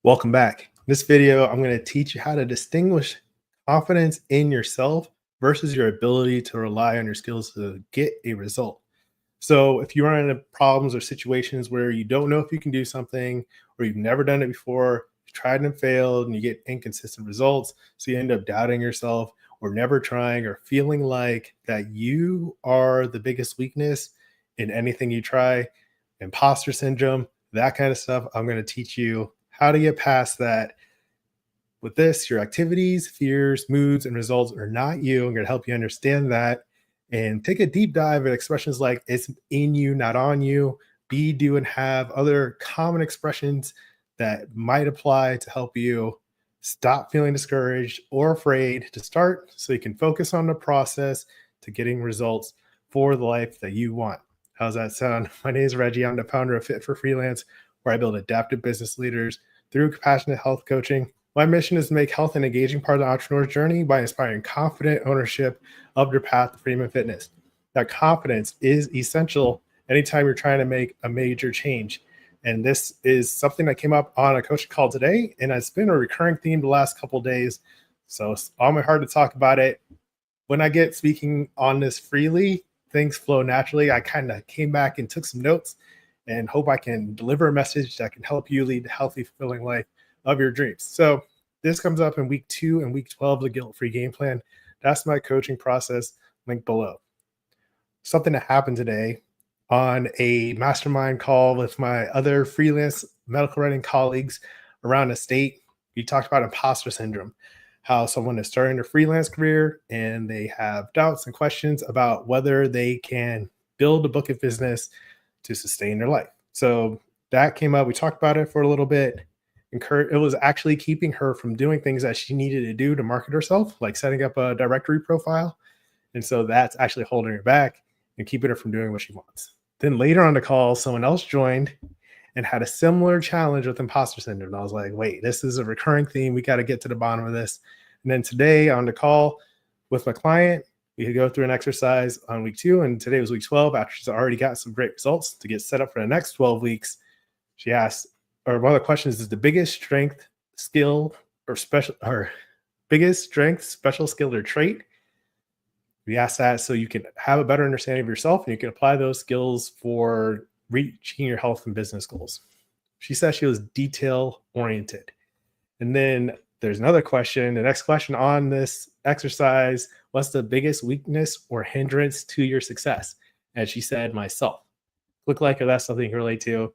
Welcome back. In this video, I'm going to teach you how to distinguish confidence in yourself versus your ability to rely on your skills to get a result. So, if you run into problems or situations where you don't know if you can do something or you've never done it before, you tried and failed, and you get inconsistent results, so you end up doubting yourself or never trying or feeling like that you are the biggest weakness in anything you try, imposter syndrome, that kind of stuff, I'm going to teach you how to get past that. With this, your activities, fears, moods, and results are not you. I'm going to help you understand that and take a deep dive at expressions like it's in you, not on you, be, do, and have, other common expressions that might apply to help you stop feeling discouraged or afraid to start so you can focus on the process to getting results for the life that you want. How's that sound? My name is Reggie. I'm the founder of Fit for Freelance, where I build adaptive business leaders through compassionate health coaching. My mission is to make health an engaging part of the entrepreneur's journey by inspiring confident ownership of their path to freedom and fitness. That confidence is essential anytime you're trying to make a major change. And this is something that came up on a coaching call today, and it's been a recurring theme the last couple of days. So it's on my heart to talk about it. When I get speaking on this freely, things flow naturally. I kind of came back and took some notes and hope I can deliver a message that can help you lead a healthy, fulfilling life of your dreams. So this comes up in week 2 and week 12 of the Guilt-Free Game Plan. That's my coaching process, link below. Something that happened today on a mastermind call with my other freelance medical writing colleagues around the state. We talked about imposter syndrome, how someone is starting their freelance career and they have doubts and questions about whether they can build a book of business to sustain their life. So that came up. We talked about it for a little bit. It was actually keeping her from doing things that she needed to do to market herself, like setting up a directory profile. And so that's actually holding her back and keeping her from doing what she wants. Then later on the call, someone else joined and had a similar challenge with imposter syndrome. And I was like, wait, this is a recurring theme. We got to get to the bottom of this. And then today on the call with my client, we could go through an exercise on week 2, and today was week 12. After she's already got some great results to get set up for the next 12 weeks, she asked, or one of the questions is the biggest strength, skill, or biggest strength, special skill, or trait. We asked that so you can have a better understanding of yourself and you can apply those skills for reaching your health and business goals. She said she was detail oriented. And then there's another question. The next question on this exercise: what's the biggest weakness or hindrance to your success? And she said, myself. Look like that's something you can relate to.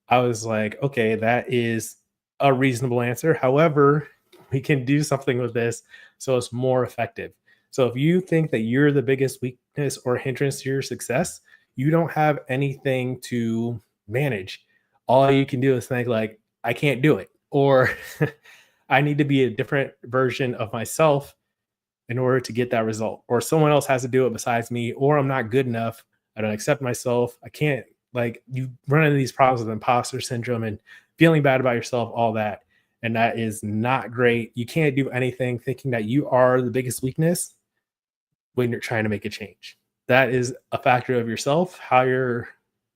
I was like, okay, that is a reasonable answer. However, we can do something with this so it's more effective. So if you think that you're the biggest weakness or hindrance to your success, you don't have anything to manage. All you can do is think like, I can't do it, or I need to be a different version of myself in order to get that result, or someone else has to do it besides me, or I'm not good enough. I don't accept myself. I can't. Like, you run into these problems with imposter syndrome and feeling bad about yourself, all that. And that is not great. You can't do anything thinking that you are the biggest weakness when you're trying to make a change. That is a factor of yourself, how you're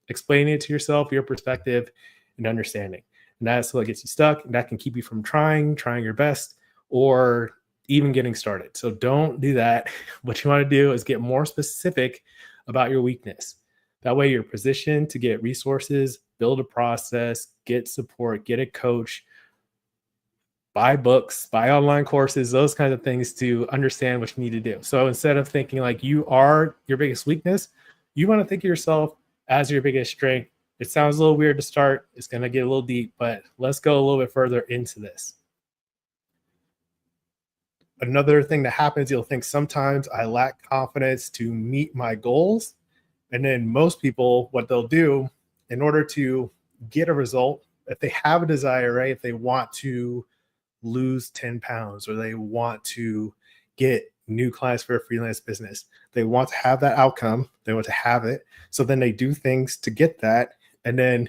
explaining it to yourself, your perspective and understanding. And that's what gets you stuck. And that can keep you from trying your best, or even getting started. So don't do that. What you want to do is get more specific about your weakness. That way you're positioned to get resources, build a process, get support, get a coach, buy books, buy online courses, those kinds of things to understand what you need to do. So instead of thinking like you are your biggest weakness, you want to think of yourself as your biggest strength. It sounds a little weird to start. It's going to get a little deep, but let's go a little bit further into this. Another thing that happens, you'll think sometimes I lack confidence to meet my goals. And then most people, what they'll do in order to get a result, if they have a desire, right? If they want to lose 10 pounds or they want to get new clients for a freelance business, they want to have that outcome. They want to have it. So then they do things to get that. And then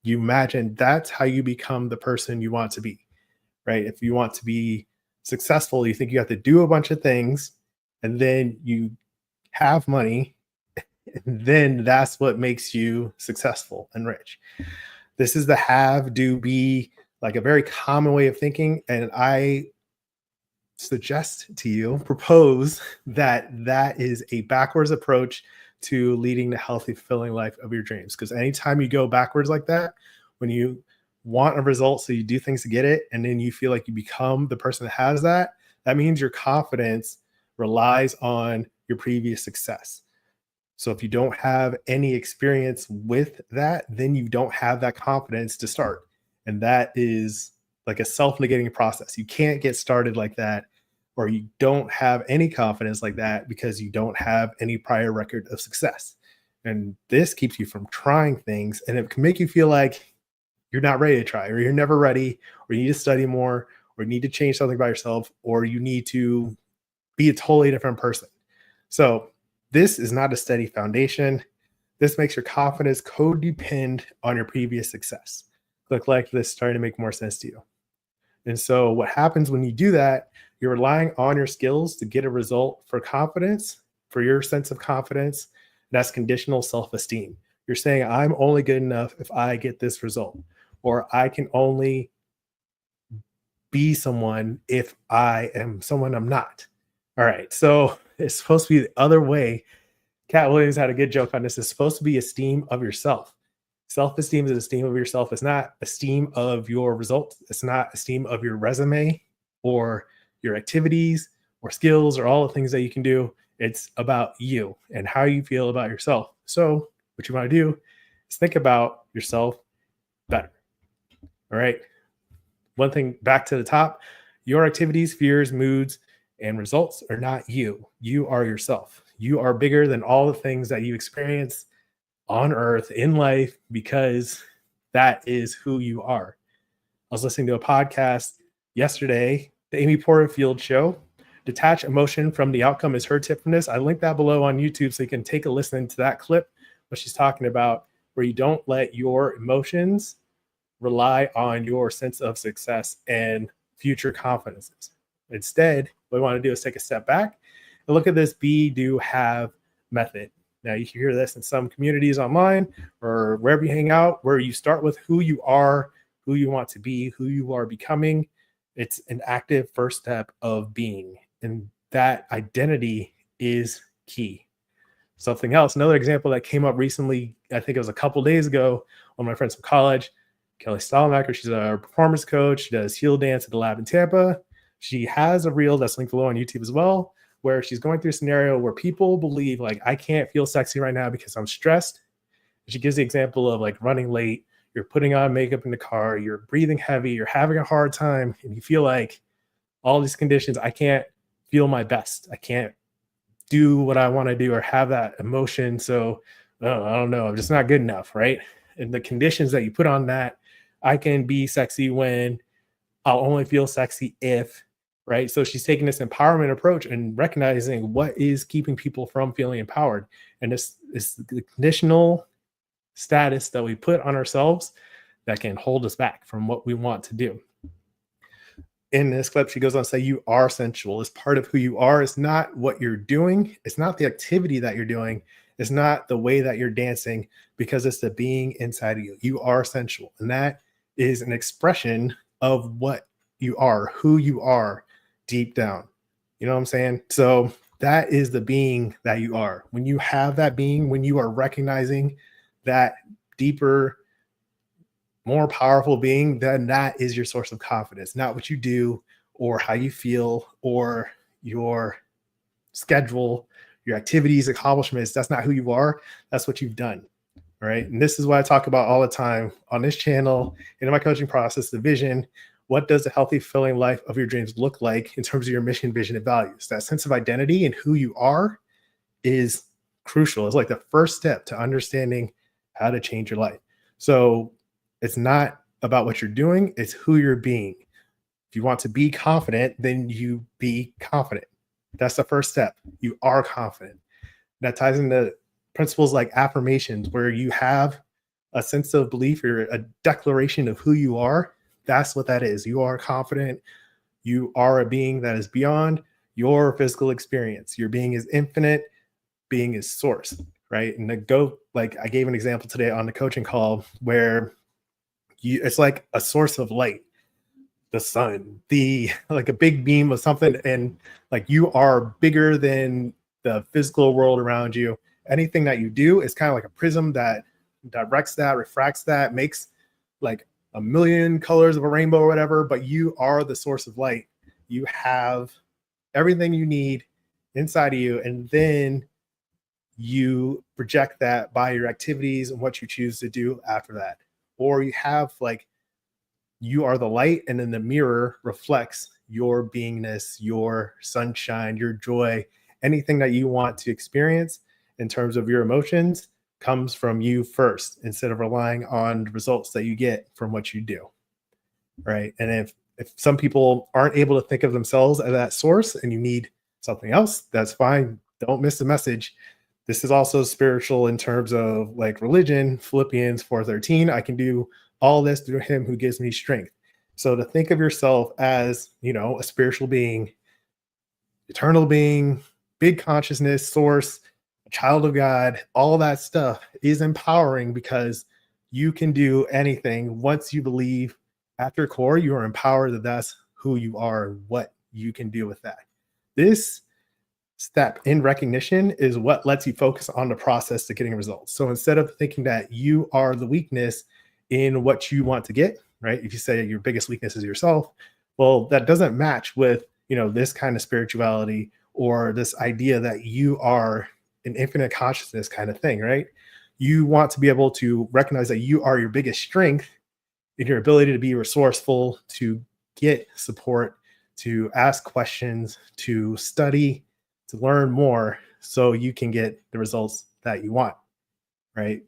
you imagine that's how you become the person you want to be, right? If you want to be successful, you think you have to do a bunch of things, and then you have money, and then that's what makes you successful and rich. This is the have, do, be like a very common way of thinking. And I suggest to you, propose that that is a backwards approach to leading the healthy, fulfilling life of your dreams. Because anytime you go backwards like that, when you want a result, so you do things to get it, and then you feel like you become the person that has that, that means your confidence relies on your previous success. So if you don't have any experience with that, then you don't have that confidence to start. And that is like a self-negating process. You can't get started like that, or you don't have any confidence like that because you don't have any prior record of success. And this keeps you from trying things, and it can make you feel like you're not ready to try, or you're never ready, or you need to study more, or you need to change something by yourself, or you need to be a totally different person. So this is not a steady foundation. This makes your confidence codepend on your previous success. Look like this starting to make more sense to you. And so what happens when you do that, you're relying on your skills to get a result for confidence, for your sense of confidence. That's conditional self-esteem. You're saying, I'm only good enough if I get this result, or I can only be someone if I am someone I'm not. All right. So it's supposed to be the other way. Cat Williams had a good joke on this. It's supposed to be esteem of yourself. Self-esteem is esteem of yourself. It's not esteem of your results. It's not esteem of your resume or your activities or skills or all the things that you can do. It's about you and how you feel about yourself. So what you want to do is think about yourself better. All right. One thing back to the top, your activities, fears, moods, and results are not you. You are yourself. You are bigger than all the things that you experience on earth in life, because that is who you are. I was listening to a podcast yesterday, the Amy Porterfield show. Detach emotion from the outcome is her tip from this. I linked that below on YouTube so you can take a listen to that clip, what she's talking about, where you don't let your emotions rely on your sense of success and future confidences. Instead, what we want to do is take a step back and look at this be, do, have method. Now, you can hear this in some communities online or wherever you hang out, where you start with who you are, who you want to be, who you are becoming. It's an active first step of being. And that identity is key. Something else, another example that came up recently, I think it was a couple days ago, one of my friends from college, Kelly Stallmacher, she's a performance coach. She does heel dance at the lab in Tampa. She has a reel that's linked below on YouTube as well, where she's going through a scenario where people believe like, I can't feel sexy right now because I'm stressed. She gives the example of like running late, you're putting on makeup in the car, you're breathing heavy, you're having a hard time, and you feel like all these conditions, I can't feel my best. I can't do what I want to do or have that emotion. So I don't know, I'm just not good enough, right? And the conditions that you put on that, I can be sexy when I'll only feel sexy if, right? So she's taking this empowerment approach and recognizing what is keeping people from feeling empowered. And this is the conditional status that we put on ourselves that can hold us back from what we want to do. In this clip, she goes on to say, you are sensual. It's part of who you are. It's not what you're doing. It's not the activity that you're doing. It's not the way that you're dancing, because it's the being inside of you. You are sensual. And that is an expression of what you are, who you are deep down. You know what I'm saying? So that is the being that you are. When you have that being, when you are recognizing that deeper, more powerful being, then that is your source of confidence, not what you do or how you feel or your schedule, your activities, accomplishments. That's not who you are. That's what you've done. Right. And this is what I talk about all the time on this channel, in my coaching process, the vision. What does a healthy, fulfilling life of your dreams look like in terms of your mission, vision, and values? That sense of identity and who you are is crucial. It's like the first step to understanding how to change your life. So it's not about what you're doing, it's who you're being. If you want to be confident, then you be confident. That's the first step. You are confident. That ties into principles like affirmations, where you have a sense of belief or a declaration of who you are. That's what that is. You are confident. You are a being that is beyond your physical experience. Your being is infinite. Being is source, right? And like I gave an example today on the coaching call where it's like a source of light. the sun, the like a big beam of something, and like you are bigger than the physical world around you. Anything that you do is kind of like a prism that directs that, refracts that, makes like a million colors of a rainbow or whatever, but you are the source of light. You have everything you need inside of you, and then you project that by your activities and what you choose to do after that. Or you have like you are the light, and then the mirror reflects your beingness, your sunshine, your joy, anything that you want to experience in terms of your emotions comes from you first instead of relying on results that you get from what you do. Right. And if some people aren't able to think of themselves as that source and you need something else, that's fine. Don't miss the message. This is also spiritual in terms of like religion. Philippians 4:13, I can do all this through him who gives me strength. So to think of yourself as, a spiritual being, eternal being, big consciousness, source, a child of God, all that stuff is empowering because you can do anything once you believe at your core, you are empowered that that's who you are and what you can do with that. This step in recognition is what lets you focus on the process to getting results. So instead of thinking that you are the weakness in what you want to get, right? If you say your biggest weakness is yourself, well, that doesn't match with, this kind of spirituality or this idea that you are an infinite consciousness kind of thing, right? You want to be able to recognize that you are your biggest strength in your ability to be resourceful, to get support, to ask questions, to study, to learn more so you can get the results that you want, right?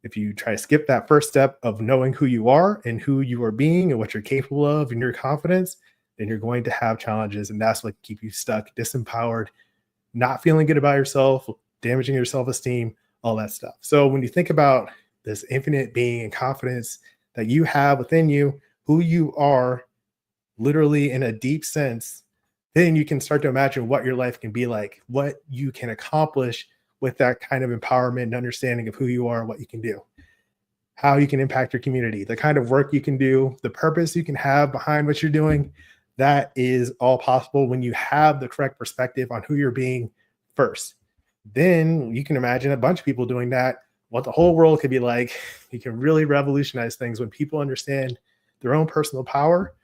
If you try to skip that first step of knowing who you are and who you are being and what you're capable of and your confidence, then you're going to have challenges. And that's what keep you stuck, disempowered, not feeling good about yourself, damaging your self-esteem, all that stuff. So when you think about this infinite being and confidence that you have within you, who you are literally in a deep sense, then you can start to imagine what your life can be like, what you can accomplish with that kind of empowerment and understanding of who you are, what you can do, how you can impact your community, the kind of work you can do, the purpose you can have behind what you're doing. That is all possible when you have the correct perspective on who you're being first. Then you can imagine a bunch of people doing that, what the whole world could be like. You can really revolutionize things when people understand their own personal power,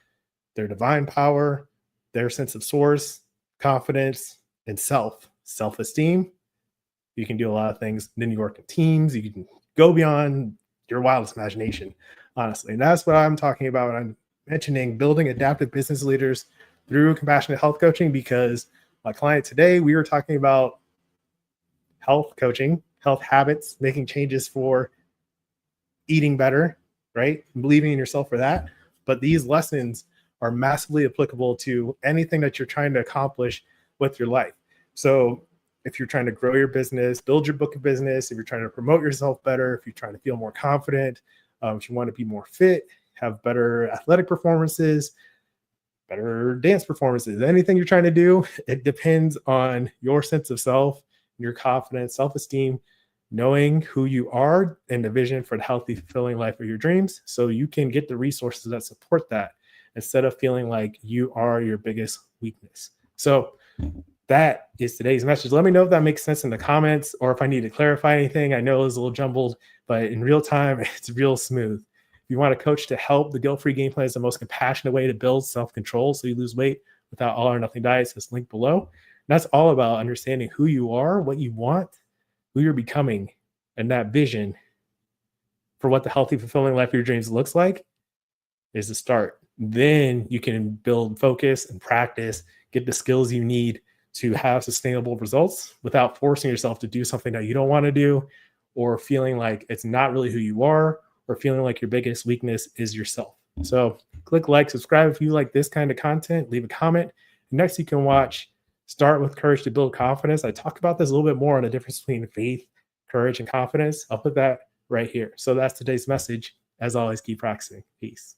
their divine power, their sense of source, confidence, and self-esteem. You can do a lot of things. Then you work in teams. You can go beyond your wildest imagination, honestly. And that's what I'm talking about when I'm mentioning building adaptive business leaders through compassionate health coaching, because my client today, we were talking about health coaching, health habits, making changes for eating better, right? Believing in yourself for that. But these lessons are massively applicable to anything that you're trying to accomplish with your life. So if you're trying to grow your business, build your book of business, if you're trying to promote yourself better, if you're trying to feel more confident, if you want to be more fit, have better athletic performances, better dance performances, anything you're trying to do, it depends on your sense of self, your confidence, self-esteem, knowing who you are and the vision for the healthy, fulfilling life of your dreams, so you can get the resources that support that instead of feeling like you are your biggest weakness. So that is today's message. Let me know if that makes sense in the comments or if I need to clarify anything. I know it was a little jumbled, but in real time, it's real smooth. If you want a coach to help, the Guilt-Free Game Plan is the most compassionate way to build self-control so you lose weight without all or nothing diets. It's linked below. And that's all about understanding who you are, what you want, who you're becoming, and that vision for what the healthy, fulfilling life of your dreams looks like is the start. Then you can build focus and practice, get the skills you need to have sustainable results without forcing yourself to do something that you don't want to do, or feeling like it's not really who you are, or feeling like your biggest weakness is yourself. So click like, subscribe if you like this kind of content, leave a comment. Next, you can watch Start with Courage to Build Confidence. I talk about this a little bit more on the difference between faith, courage, and confidence. I'll put that right here. So that's today's message. As always, keep practicing. Peace.